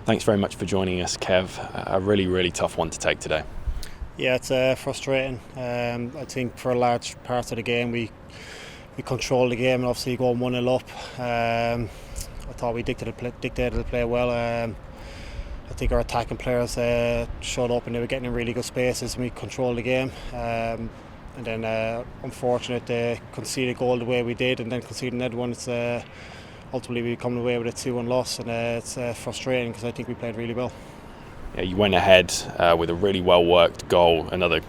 Thanks very much for joining us, Kev. A really, really tough one to take today. Yeah, it's frustrating. I think for a large part of the game we controlled the game and obviously going 1-0 up. I thought we dictated the play well. I think our attacking players showed up and they were getting in really good spaces and we controlled the game. And then unfortunate they conceded a goal the way we did and then conceded another one. It's ultimately we come away with a 2-1 loss and it's frustrating because I think we played really well. Yeah, you went ahead with a really well worked goal, another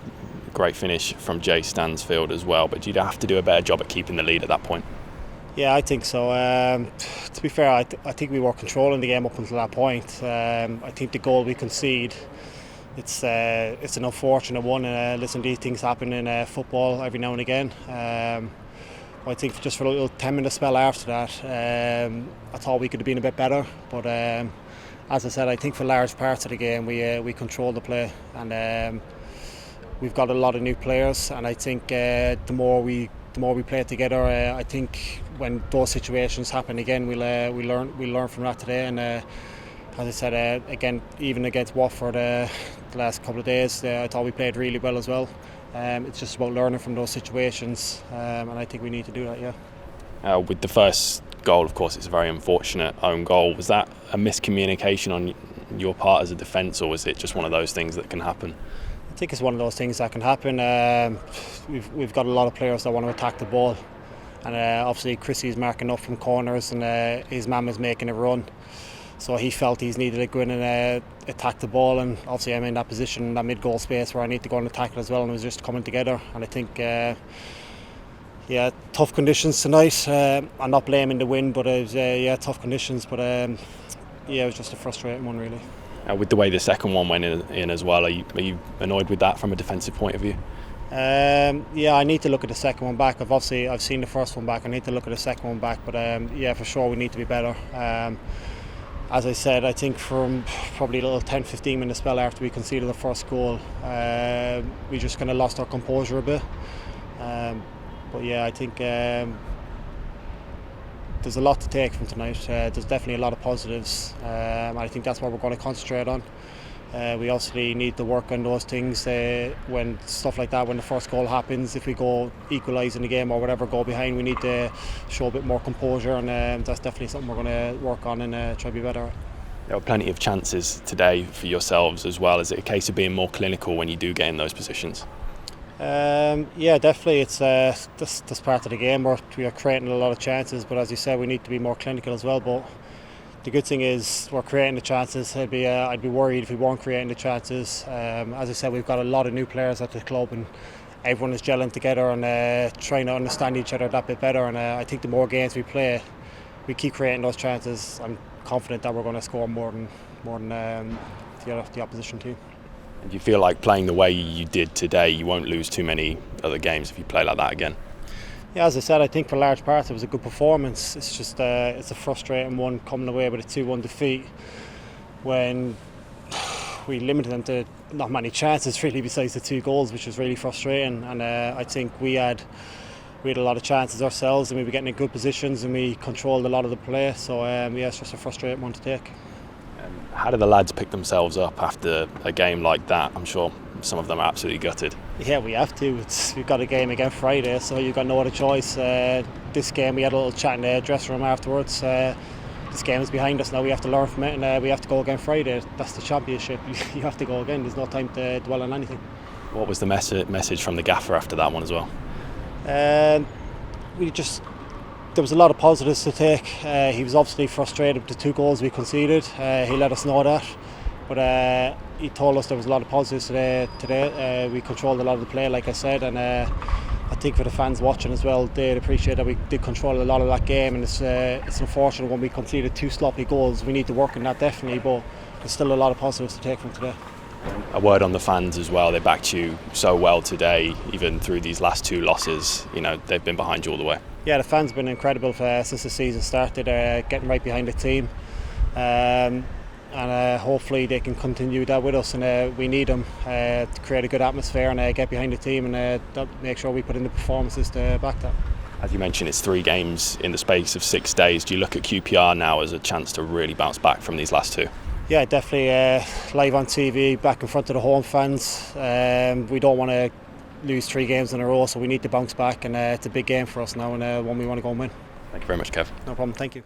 great finish from Jay Stansfield as well, but you'd have to do a better job at keeping the lead at that point. Yeah, I think so. To be fair, I think we were controlling the game up until that point. I think the goal we concede, it's an unfortunate one. Listen, these things happen in football every now and again. I think just for a little 10-minute spell after that, I thought we could have been a bit better. But as I said, I think for large parts of the game we controlled the play, and we've got a lot of new players. And I think the more we play together, I think when those situations happen again, we'll learn from that today. And as I said, again, even against Watford the last couple of days, I thought we played really well as well. It's just about learning from those situations, and I think we need to do that. Yeah. With the first goal, of course, it's a very unfortunate own goal. Was that a miscommunication on your part as a defence, or was it just one of those things that can happen? I think it's one of those things that can happen. We've got a lot of players that want to attack the ball, and obviously Chrissy's marking up from corners, and his man is making a run. So he felt he's needed to go in and attack the ball, and obviously I'm in that position, that mid-goal space where I need to go and attack it as well, and it was just coming together. And I think, tough conditions tonight. I'm not blaming the wind, but it was tough conditions. But it was just a frustrating one, really. With the way the second one went in as well, are you annoyed with that from a defensive point of view? I need to look at the second one back. I've seen the first one back. I need to look at the second one back. But for sure we need to be better. As I said, I think from probably a little 10-15 minute spell after we conceded the first goal, we just kind of lost our composure a bit. I think there's a lot to take from tonight. There's definitely a lot of positives. I think that's what we're going to concentrate on. We obviously need to work on those things when stuff like that, when the first goal happens, if we go equalising the game or whatever, go behind, we need to show a bit more composure, and that's definitely something we're going to work on and try to be better at. There were plenty of chances today for yourselves as well. Is it a case of being more clinical when you do get in those positions? Definitely. It's this part of the game where we are creating a lot of chances, but as you said, we need to be more clinical as well. But the good thing is we're creating the chances. I'd be worried if we weren't creating the chances. As I said, we've got a lot of new players at the club, and everyone is gelling together and trying to understand each other that bit better. And I think the more games we play, we keep creating those chances. I'm confident that we're going to score more than the opposition team. And do you feel like playing the way you did today, you won't lose too many other games if you play like that again? Yeah, as I said, I think for large parts it was a good performance. It's just it's a frustrating one coming away with a 2-1 defeat when we limited them to not many chances really besides the 2 goals, which was really frustrating. And I think we had a lot of chances ourselves, and we were getting in good positions and we controlled a lot of the play. So it's just a frustrating one to take. How do the lads pick themselves up after a game like that? I'm sure some of them are absolutely gutted. Yeah, we have to. We've got a game again Friday, so you've got no other choice. This game, we had a little chat in the dressing room afterwards. This game is behind us now. We have to learn from it, and we have to go again Friday. That's the championship. You have to go again. There's no time to dwell on anything. What was the message from the gaffer after that one as well? There was a lot of positives to take. He was obviously frustrated with the 2 goals we conceded. He let us know that. But he told us there was a lot of positives today. We controlled a lot of the play, like I said, and I think for the fans watching as well, they'd appreciate that we did control a lot of that game. And it's unfortunate when we conceded 2 sloppy goals. We need to work on that definitely, but there's still a lot of positives to take from today. A word on the fans as well. They backed you so well today, even through these last 2 losses. You know, they've been behind you all the way. Yeah, the fans have been incredible since the season started, getting right behind the team. And hopefully they can continue that with us, and we need them to create a good atmosphere and get behind the team and make sure we put in the performances to back that. As you mentioned, it's 3 games in the space of 6 days. Do you look at QPR now as a chance to really bounce back from these last 2? Yeah, definitely live on TV, back in front of the home fans. We don't want to lose 3 games in a row, so we need to bounce back, and it's a big game for us now, and one we want to go and win. Thank you very much, Kev. No problem, thank you.